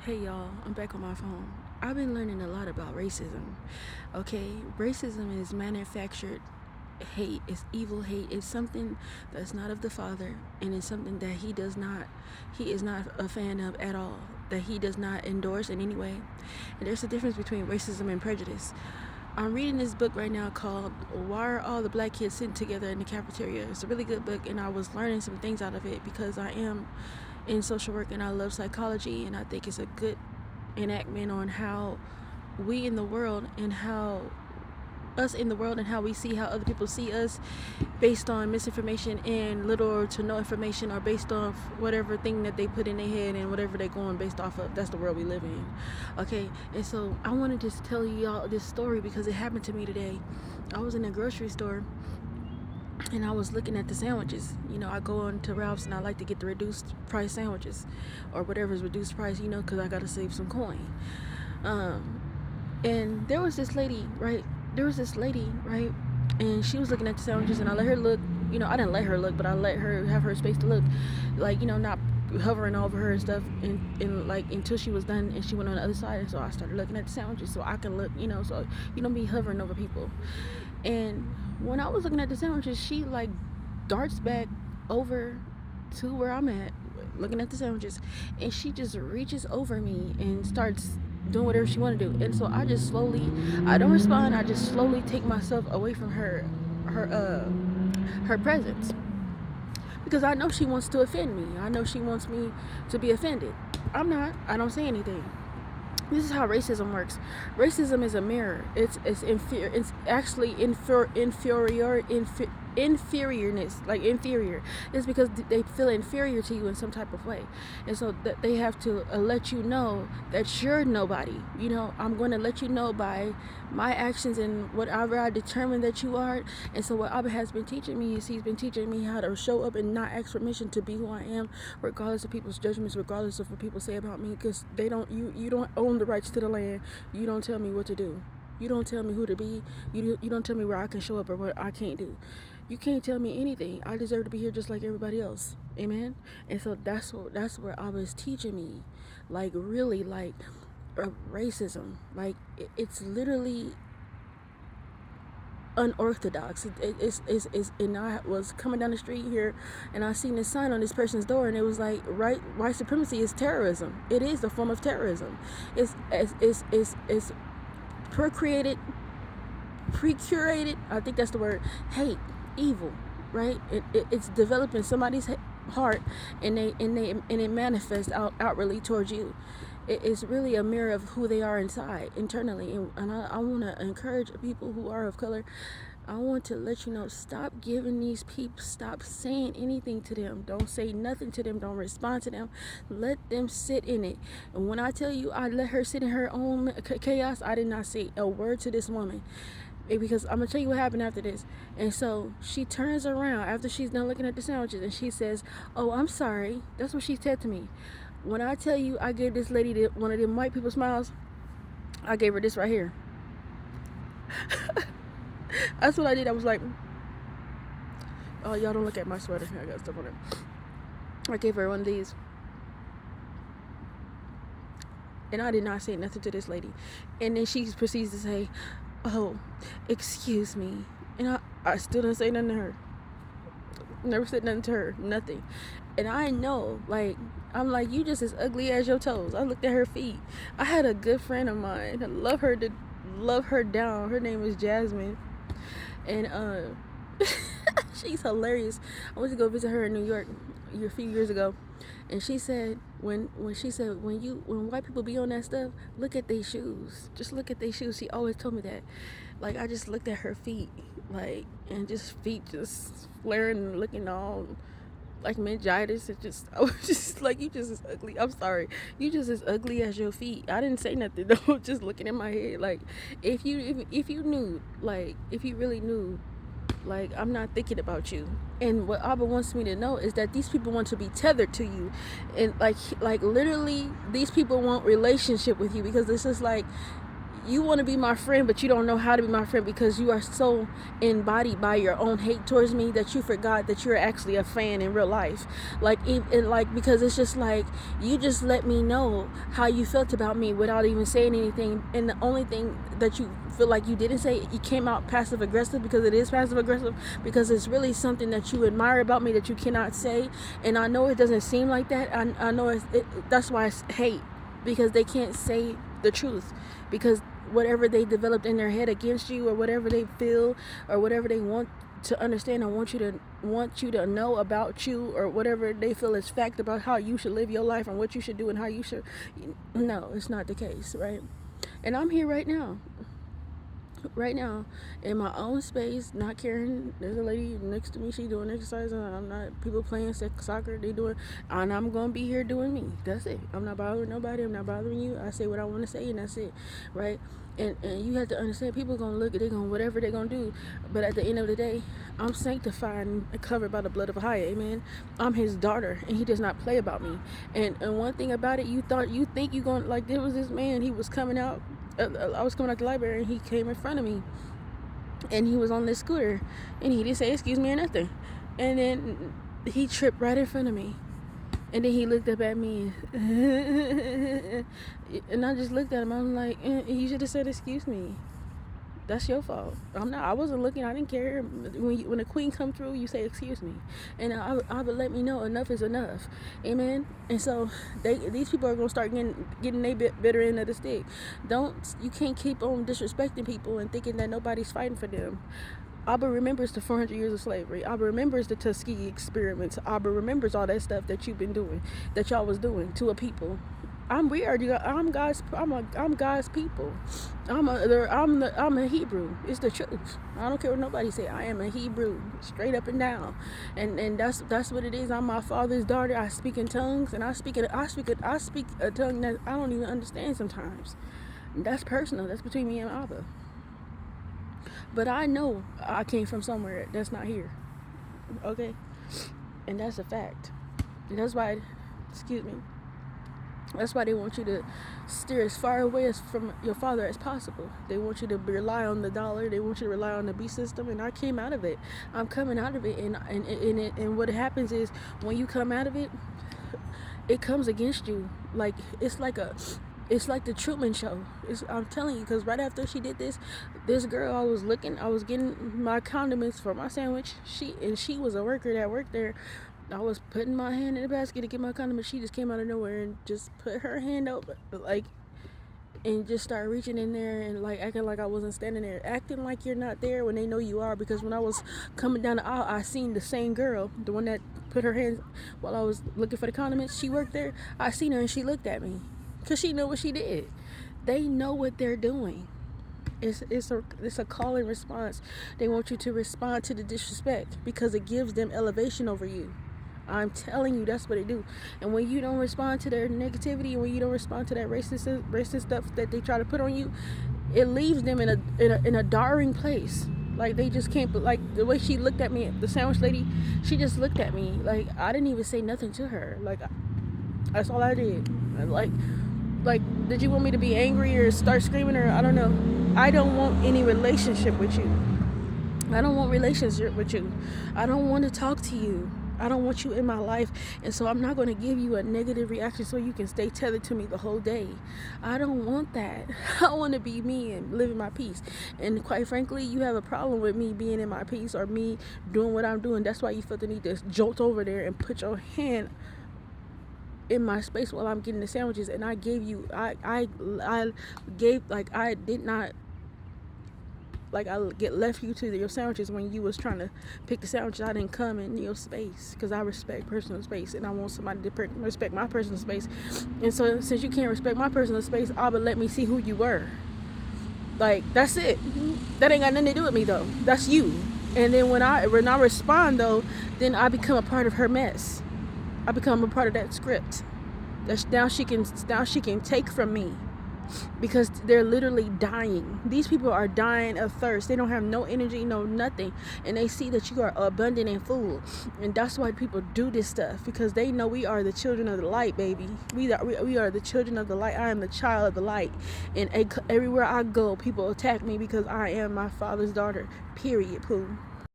Hey y'all, I'm back on my phone. I've been learning a lot about racism. Okay, racism is manufactured hate, it's evil hate, it's something that's not of the Father, and it's something that he is not a fan of at all, that he does not endorse in any way. And there's a difference between racism and prejudice. I'm reading this book right now called Why Are All the Black Kids Sitting Together in the Cafeteria? It's a really good book, and I was learning some things out of it because I am in social work and I love psychology, and I think it's a good enactment on how we in the world and how us in the world and how we see how other people see us based on misinformation and little or to no information, or based off whatever thing that they put in their head and whatever they're going based off of. That's the world we live in. Okay, and so I wanted to tell y'all this story because it happened to me today. I was in a grocery store and I was looking at the sandwiches. I go on to Ralph's and I like to get the reduced price sandwiches or whatever's reduced price, because I gotta save some coin. And there was this lady, right? And she was looking at the sandwiches, and I let her look. I didn't let her look, but I let her have her space to look, not hovering over her and stuff, and like until she was done, and she went on the other side. And so I started looking at the sandwiches so I can look, so you don't be hovering over people. And when I was looking at the sandwiches, she like darts back over to where I'm at, looking at the sandwiches, and she just reaches over me and starts doing whatever she want to do. And so I don't respond. I just slowly take myself away from her presence, because I know she wants to offend me. I know she wants me to be offended. I'm not. I don't say anything. This is how racism works. Racism is a mirror. It's actually inferiorness, like inferior. It's because they feel inferior to you in some type of way, and so that they have to let you know that you're nobody. I'm going to let you know by my actions and whatever I determine that you are. And so what Abba has been teaching me is he's been teaching me how to show up and not ask permission to be who I am, regardless of people's judgments, regardless of what people say about me, because you don't own the rights to the land. You don't tell me what to do. You don't tell me who to be. You don't tell me where I can show up or what I can't do. You can't tell me anything. I deserve to be here just like everybody else. Amen. And so that's where I was teaching me, like really, like racism. Like it's literally unorthodox. And I was coming down the street here, and I seen this sign on this person's door, and it was like white supremacy is terrorism. It is a form of terrorism. It's procurated, I think that's the word, hate, evil, right? It's developed in somebody's heart, and it manifests outwardly towards you. It's really a mirror of who they are internally. And I want to encourage people who are of color. I want to let you know, stop giving these people, stop saying anything to them. Don't say nothing to them. Don't respond to them. Let them sit in it. And when I tell you I let her sit in her own chaos, I did not say a word to this woman. Because I'm going to tell you what happened after this. And so she turns around after she's done looking at the sandwiches, and she says, "Oh, I'm sorry." That's what she said to me. When I tell you I gave this lady one of them white people smiles, I gave her this right here. That's what I did. I was like, "Oh, y'all don't look at my sweater. I got stuff on it." I gave her one of these. And I did not say nothing to this lady. And then she proceeds to say, "Oh, excuse me." And I still didn't say nothing to her. Never said nothing to her. Nothing. And I know, I'm like, you just as ugly as your toes. I looked at her feet. I had a good friend of mine. I love her down. Her name is Jasmine. And she's hilarious. I went to go visit her in New York a few years ago, and she said when white people be on that stuff, look at their shoes. Just look at their shoes. She always told me that. Like, I just looked at her feet, and just feet just flaring and looking all like meningitis. I was just like, you just as ugly. I'm sorry, you just as ugly as your feet. I didn't say nothing though. Just looking in my head, like, if you knew, if you really knew, I'm not thinking about you. And what Abba wants me to know is that these people want to be tethered to you, and like literally these people want relationship with you, because this is like, You want to be my friend, but you don't know how to be my friend because you are so embodied by your own hate towards me that you forgot that you're actually a fan in real life. Because it's just like you just let me know how you felt about me without even saying anything, and the only thing that you feel like you didn't say, you came out passive aggressive, because it is passive aggressive, because it's really something that you admire about me that you cannot say. And I know it doesn't seem like that. I know that's why it's hate, because they can't say the truth, because whatever they developed in their head against you, or whatever they feel, or whatever they want to understand and want you to know about you, or whatever they feel is fact about how you should live your life and what you should do and how you should. No, it's not the case, right? And I'm here right now in my own space, not caring. There's a lady next to me, she doing exercise, and I'm not. People playing soccer, they doing, and I'm gonna be here doing me. That's it. I'm not bothering nobody. I'm not bothering you. I say what I want to say, and that's it, right? And you have to understand, people gonna look at, they gonna whatever they gonna do, but at the end of the day, I'm sanctified and covered by the blood of Ahia, amen. I'm his daughter, and he does not play about me. And one thing about it, you think you gonna, like, there was this man, he was coming out. I was coming out the library, and he came in front of me, and he was on this scooter, and he didn't say excuse me or nothing, and then he tripped right in front of me, and then he looked up at me, and I just looked at him. I'm like, you should have said excuse me. That's your fault. I wasn't looking. I didn't care. When the queen come through, you say excuse me, and I would let me know enough is enough, amen. And so these people are gonna start getting their bitter end of the stick. You can't keep on disrespecting people and thinking that nobody's fighting for them. Abba remembers the 400 years of slavery. Abba remembers the Tuskegee experiments. Abba remembers all that stuff that you've been doing, that y'all was doing to a people. I'm God's people. I'm a Hebrew. It's the truth. I don't care what nobody say. I am a Hebrew, straight up and down, and that's what it is. I'm my father's daughter. I speak in tongues, and I speak a tongue that I don't even understand sometimes. That's personal. That's between me and Abba. But I know I came from somewhere that's not here. Okay, and that's a fact. And that's why, excuse me. That's why they want you to steer as far away from your father as possible. They want you to rely on the dollar. They want you to rely on the beast system. And I came out of it. I'm coming out of it. And what happens is, when you come out of it, it comes against you. Like, it's like the Truman Show. I'm telling you, because right after she did this girl, I was getting my condiments for my sandwich. She was a worker that worked there. I was putting my hand in the basket to get my condiment. She just came out of nowhere and just put her hand out, and just started reaching in there and acting like I wasn't standing there, acting like you're not there when they know you are. Because when I was coming down the aisle, I seen the same girl, the one that put her hands while I was looking for the condiments. She worked there. I seen her, and she looked at me because she knew what she did. They know what they're doing. It's a call and response. They want you to respond to the disrespect because it gives them elevation over you. I'm telling you, that's what they do. And when you don't respond to their negativity, and when you don't respond to that racist stuff that they try to put on you, it leaves them in a darring place. Like, they just can't. Like, the way she looked at me, the sandwich lady, she just looked at me. Like, I didn't even say nothing to her. Like, that's all I did. Like, did you want me to be angry or start screaming, or I don't know? I don't want any relationship with you. I don't want relationship with you. I don't want to talk to you. I don't want you in my life, and so I'm not going to give you a negative reaction so you can stay tethered to me the whole day. I don't want that. I want to be me and live in my peace. And quite frankly, you have a problem with me being in my peace or me doing what I'm doing. That's why you felt the need to jolt over there and put your hand in my space while I'm getting the sandwiches. And I gave you, I did not. Like, I left you to your sandwiches when you was trying to pick the sandwiches. I didn't come in your space because I respect personal space, and I want somebody to respect my personal space. And so, since you can't respect my personal space, Abba let me see who you were. Like, that's it. That ain't got nothing to do with me, though. That's you. And then when I respond, though, then I become a part of her mess. I become a part of that script. Now she can take from me. because they're literally dying. These people are dying of thirst. They don't have no energy, no nothing, and they see that you are abundant in food, and that's why people do this stuff, because they know we are the children of the light, baby. We are the children of the light. I am the child of the light, and everywhere I go, people attack me because I am my father's daughter. Period. Pooh.